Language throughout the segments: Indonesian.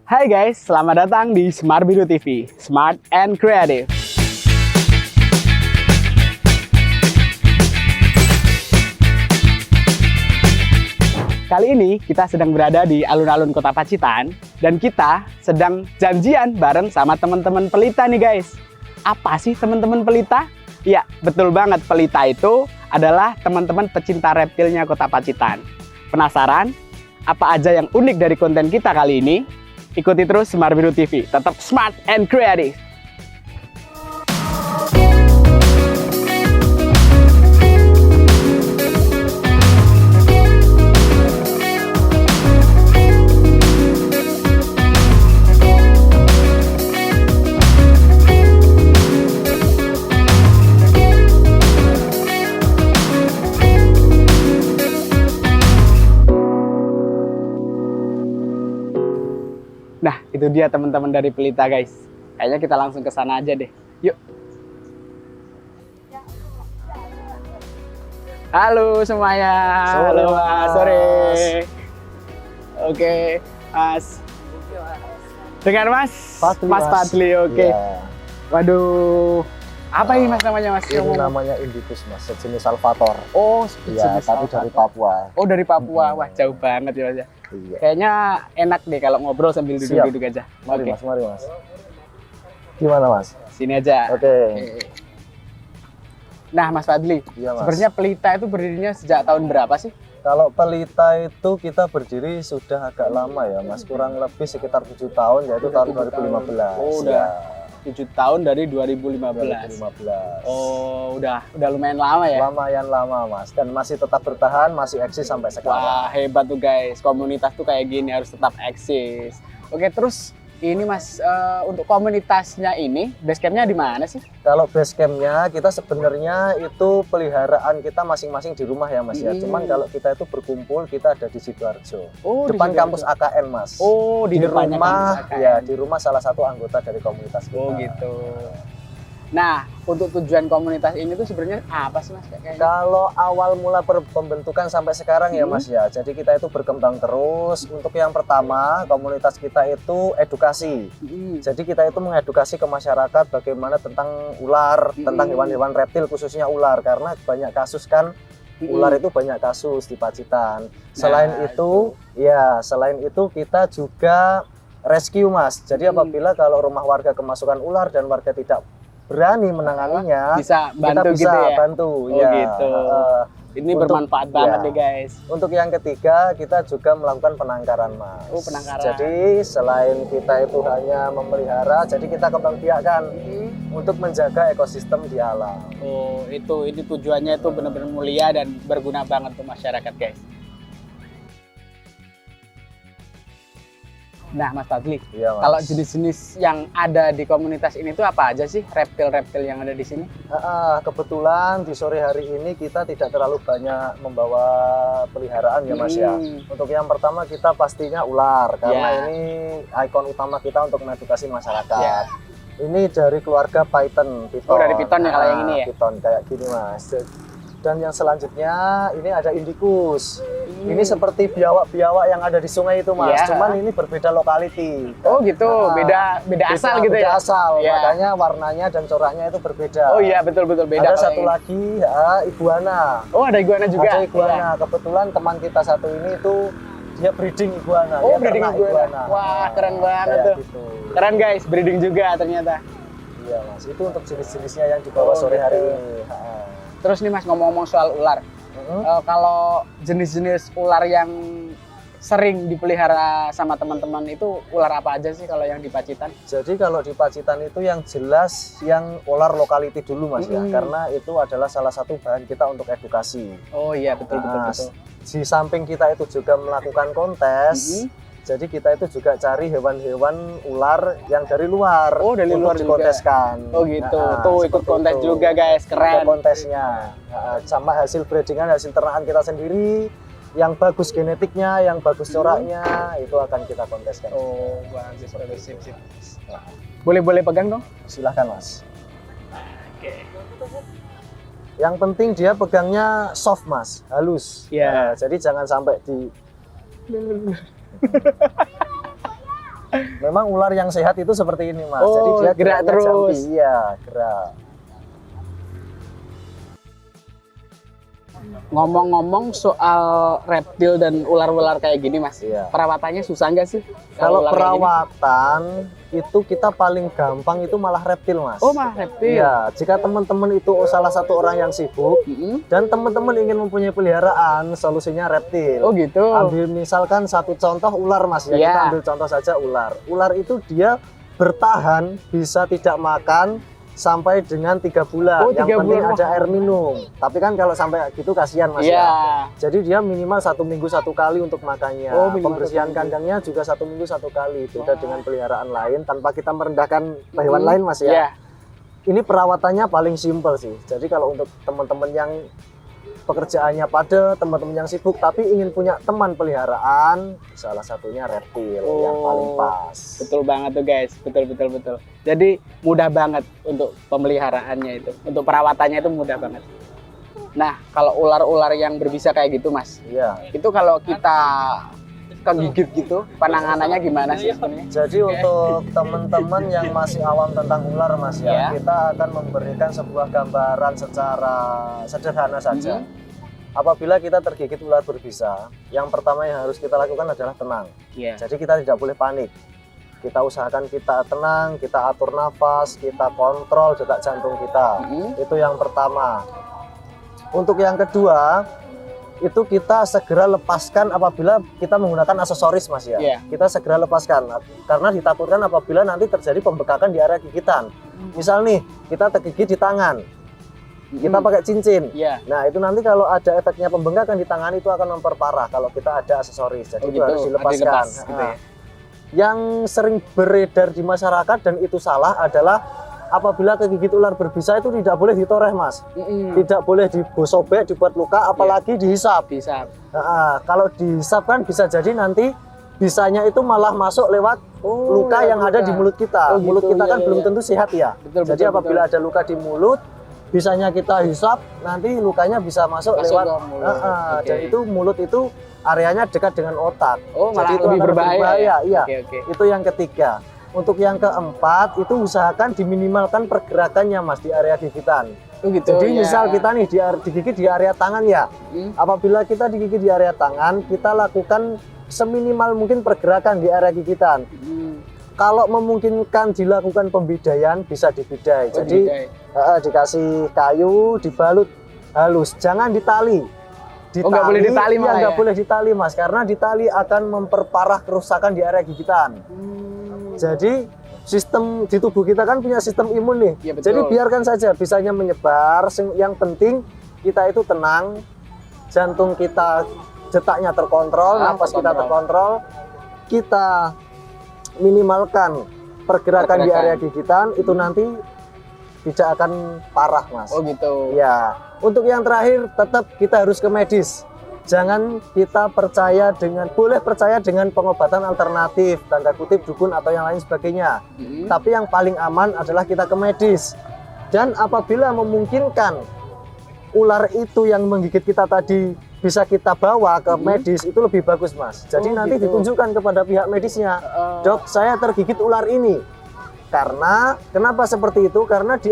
Hai guys, selamat datang di Smart Biru TV, Smart and Creative. Kali ini kita sedang berada di alun-alun Kota Pacitan dan kita sedang janjian bareng sama teman-teman pelita nih guys. Apa sih teman-teman pelita? Ya, betul banget, pelita itu adalah teman-teman pecinta reptilnya Kota Pacitan. Penasaran? Apa aja yang unik dari konten kita kali ini? Ikuti terus Smart Biru TV, tetap smart and creative. Nah, itu dia teman-teman dari pelita guys. Kayaknya kita langsung ke sana aja deh. Yuk. Halo semuanya. Sore, Halo Mas. Mas. Sore. Oke, Mas. Dengan Mas Fadli, Mas Mas. Fadli. Oke. Iya. Waduh. Apa ini Mas namanya Mas? Ini namanya Indicus Mas, sejenis alligator. Oh, Iya, sejenis tapi dari alligator. Papua. Oh, dari Papua. Wah, jauh banget ya Mas ya. Iya. Kayaknya enak deh kalau ngobrol sambil Siap. duduk-duduk aja. Mari Oke. Mas, mari Mas. Gimana Mas? Sini aja. Oke. Nah, Mas Fadli, Iya Mas. sebenarnya pelita itu berdirinya sejak tahun berapa sih? Kalau pelita itu kita berdiri sudah agak lama ya Mas, kurang lebih sekitar 7 tahun, yaitu tahun 2015. Oh, udah 7 tahun dari 2015. 2015. Oh, udah lumayan lama ya? Lumayan lama Mas, dan masih tetap bertahan, masih eksis sampai sekarang. Wah, hebat tuh guys. Komunitas tuh kayak gini harus tetap eksis. Oke, terus ini Mas, untuk komunitasnya ini, base campnya di mana sih? Kalau base campnya kita sebenarnya itu peliharaan kita masing-masing di rumah ya Mas ya. Cuman kalau kita itu berkumpul kita ada di Sidoarjo. Oh, Depan di kampus AKN Mas. Oh, di depannya rumah kampus AKN. ya, di rumah salah satu anggota dari komunitas kita. Oh, gitu. Nah, untuk tujuan komunitas ini tuh sebenarnya apa sih Mas kayaknya? Kalau awal mula pembentukan sampai sekarang ya Mas ya. Jadi kita itu berkembang terus. Untuk yang pertama, komunitas kita itu edukasi. Jadi kita itu mengedukasi ke masyarakat bagaimana tentang ular, tentang hewan-hewan reptil khususnya ular, karena banyak kasus kan ular itu banyak kasus di Pacitan. Selain selain itu kita juga rescue Mas. Jadi apabila kalau rumah warga kemasukan ular dan warga tidak berani menanganinya, bisa bantu kita bisa gitu ya? bantu. Oh, ya. gitu. Ini Untuk- bermanfaat banget ya. deh guys. Untuk yang ketiga, kita juga melakukan penangkaran Mas. Oh, penangkaran. Jadi selain kita itu hanya memelihara, jadi kita kembang biakkan untuk menjaga ekosistem di alam. Oh, ini tujuannya itu benar-benar mulia dan berguna banget untuk masyarakat, guys. Nah, Mas Fadli, Iya, Mas. kalau jenis-jenis yang ada di komunitas ini tuh apa aja sih reptil-reptil yang ada di sini? Kebetulan di sore hari ini kita tidak terlalu banyak membawa peliharaan ya Mas ya. Untuk yang pertama kita pastinya ular, karena Ya. ini ikon utama kita untuk mengedukasi masyarakat. Ya. Ini dari keluarga Python. Oh, dari Python ya kalau yang ini ya? Python kayak gini Mas. Dan yang selanjutnya ini ada Indicus. Ini seperti biawak-biawak yang ada di sungai itu Mas. Ya. Cuman ini berbeda lokality. Oh gitu, beda asal gitu beda ya? asal, Ya. makanya warnanya dan coraknya itu berbeda. Oh iya, betul-betul beda. Ada kalau satu yang ini. lagi, iguana. Oh, ada iguana juga? Ada iguana. Iya. Kebetulan teman kita satu ini itu dia breeding iguana. Oh, dia breeding ternak iguana. Wah, keren banget kayak tuh. Gitu. Keren guys, breeding juga ternyata. Iya Mas, itu untuk jenis-jenisnya yang dibawa Oh, sore hari gitu. ini. Terus nih Mas, ngomong-ngomong soal ular. Kalau jenis-jenis ular yang sering dipelihara sama teman-teman itu ular apa aja sih kalau yang di Pacitan? Jadi kalau di Pacitan itu yang jelas yang ular lokality dulu Mas ya, karena itu adalah salah satu bahan kita untuk edukasi. Oh iya, betul. Di samping kita itu juga melakukan kontes, jadi kita itu juga cari hewan-hewan ular yang dari luar. Oh, dari untuk luar juga. dikonteskan. Oh gitu. Tuh ikut seperti kontes itu. juga guys, Ada keren. kontesnya. Sama hasil breedingan, hasil ternakan kita sendiri, yang bagus genetiknya, yang bagus coraknya, itu akan kita konteskan. Oh, bagus, sip. Boleh pegang dong? Silahkan Mas. Oke. Yang penting dia pegangnya soft Mas, halus. Iya. Jadi jangan sampai di Memang ular yang sehat itu seperti ini Mas. Oh, Jadi dia gerak geraknya terus. jampi. Iya, gerak. Ngomong-ngomong soal reptil dan ular-ular kayak gini Mas, Iya. perawatannya susah nggak sih? Kalau ular kayak perawatan itu kita paling gampang itu malah reptil Mas. gini? Oh mah reptil. Iya, jika teman-teman itu salah satu orang yang sibuk Mm-mm. dan teman-teman ingin mempunyai peliharaan, solusinya reptil. Oh gitu. Ambil misalkan satu contoh ular Mas ya, Iya. kita ambil contoh saja ular. Ular itu dia bertahan bisa tidak makan sampai dengan 3 bulan. Oh, Yang 3 penting bulan. ada air minum. Tapi kan kalau sampai gitu kasihan Mas Iya. ya. Jadi dia minimal 1 minggu 1 kali untuk makannya. Oh, minimal Pembersihan 1 minggu. kandangnya juga 1 minggu 1 kali. Beda Wah. dengan peliharaan lain tanpa kita merendahkan hewan lain Mas ya. Iya. Ini perawatannya paling simpel sih. Jadi kalau untuk teman-teman yang pekerjaannya padat, teman-teman yang sibuk tapi ingin punya teman peliharaan, salah satunya reptil yang paling pas. Betul banget tuh guys, betul. Jadi mudah banget untuk pemeliharaannya itu, untuk perawatannya itu mudah banget. Nah, kalau ular-ular yang berbisa kayak gitu Mas, Iya. itu kalau kita kegigit gitu, penanganannya gimana sih sebenarnya? Jadi untuk teman-teman yang masih awam tentang ular Mas ya, Iya. kita akan memberikan sebuah gambaran secara sederhana saja. Mhm. Apabila kita tergigit ular berbisa, yang pertama yang harus kita lakukan adalah tenang. Iya. Jadi kita tidak boleh panik. Kita usahakan kita tenang, kita atur nafas, kita kontrol detak jantung kita. Mhm. Itu yang pertama. Untuk yang kedua, itu kita segera lepaskan apabila kita menggunakan aksesoris Mas ya. Iya. Kita segera lepaskan karena ditakutkan apabila nanti terjadi pembekakan di area gigitan. Misal nih, kita tergigit di tangan, kita pakai cincin. Iya. Nah, itu nanti kalau ada efeknya pembengkakan di tangan itu akan memperparah kalau kita ada aksesoris. Jadi Oh, itu gitu. harus dilepaskan. Dilepas, gitu ya. Yang sering beredar di masyarakat dan itu salah adalah apabila kegigit ular berbisa itu tidak boleh ditoreh Mas. Mhm. Tidak boleh disobek, dibuat luka, apalagi dihisap. Bisa. Kalau dihisap kan bisa jadi nanti bisanya itu malah masuk lewat luka yang ada di mulut kita. Oh, Mulut gitu. kita kan Iya, belum iya. tentu sehat ya. Betul, Jadi betul, apabila ada luka di mulut, bisanya kita hisap, nanti lukanya bisa masuk Masuk lewat ke mulut. Oke. dan itu mulut itu areanya dekat dengan otak. Oh, malah Jadi itu lebih akan berbahaya. Iya. Oke. Itu yang ketiga. Untuk yang keempat itu usahakan diminimalkan pergerakannya Mas di area gigitan. Oh, gitu. Jadi ya. misal kita nih digigit di area tangan ya. Mhm. Apabila kita digigit di area tangan, kita lakukan seminimal mungkin pergerakan di area gigitan. Mhm. Kalau memungkinkan dilakukan pembidaian, bisa dibidai. Oh, Jadi dibidai. dikasih kayu, dibalut halus, jangan ditali. Oh, nggak boleh ditali iya, malah nggak ya? boleh ditali Mas, karena ditali akan memperparah kerusakan di area gigitan. Jadi sistem di tubuh kita kan punya sistem imun nih. Iya, betul. Jadi biarkan saja bisanya menyebar. Yang penting kita itu tenang, jantung kita detaknya terkontrol, nafas kita terkontrol. Kita minimalkan pergerakan di area gigitan, itu nanti tidak akan parah, Mas. Oh gitu. Ya. Untuk yang terakhir tetap kita harus ke medis. Jangan kita percaya boleh percaya dengan pengobatan alternatif, tanda kutip dukun atau yang lain sebagainya. Mhm. Tapi yang paling aman adalah kita ke medis. Dan apabila memungkinkan ular itu yang menggigit kita tadi bisa kita bawa ke medis, itu lebih bagus, Mas. Jadi Oh, nanti gitu. ditunjukkan kepada pihak medisnya, "Dok, saya tergigit ular ini." Karena kenapa seperti itu? Karena di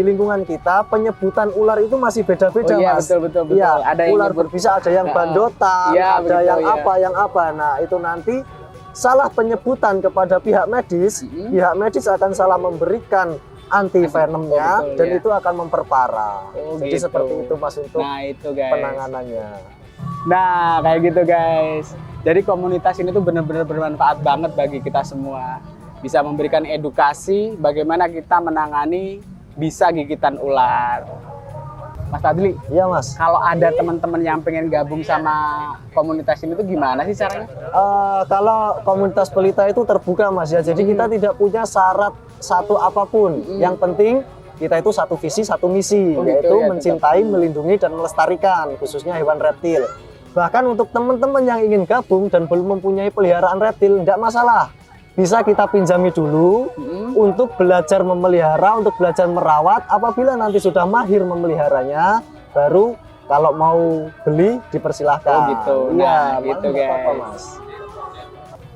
lingkungan kita penyebutan ular itu masih beda-beda, Oh iya, Mas. betul. Iya, Ada yang ular nyebut- berbisa, ada yang bandotan, Iya, ada begitu, yang iya. apa. Nah, itu nanti salah penyebutan kepada pihak medis, Mhm. pihak medis akan salah memberikan anti venomnya, Oh, betul, dan ya. itu akan memperparah. Oh, Jadi gitu. seperti itu, Mas, untuk Nah itu guys. penanganannya. Nah kayak gitu guys. Jadi komunitas ini tuh benar-benar bermanfaat banget bagi kita semua. Bisa memberikan edukasi bagaimana kita menangani bisa gigitan ular. Mas Fadli, Iya, Mas. kalau ada teman-teman yang pengen gabung sama komunitas ini tuh gimana sih caranya? Kalau komunitas pelita itu terbuka, Mas ya. Jadi kita tidak punya syarat satu apapun. Yang penting kita itu satu visi, satu misi, Oh, gitu yaitu ya, mencintai, melindungi, dan melestarikan, khususnya hewan reptil. Bahkan untuk teman-teman yang ingin gabung dan belum mempunyai peliharaan reptil, tidak masalah. Bisa kita pinjami dulu untuk belajar memelihara, untuk belajar merawat. Apabila nanti sudah mahir memeliharanya, baru kalau mau beli dipersilahkan. Oh gitu. Iya, Nah, gitu nggak apa-apa, guys. Mas.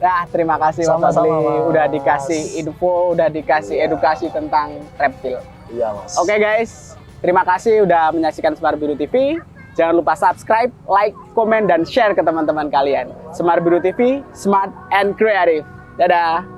Nah, terima kasih Mas Sama-sama, Fadli. Mas. Udah dikasih info, udah dikasih Iya. edukasi tentang reptil. Iya, Mas. Oke guys, terima kasih udah menyaksikan Semar Biru TV. Jangan lupa subscribe, like, komen, dan share ke teman-teman kalian. Semar Biru TV, smart and creative. Dadah!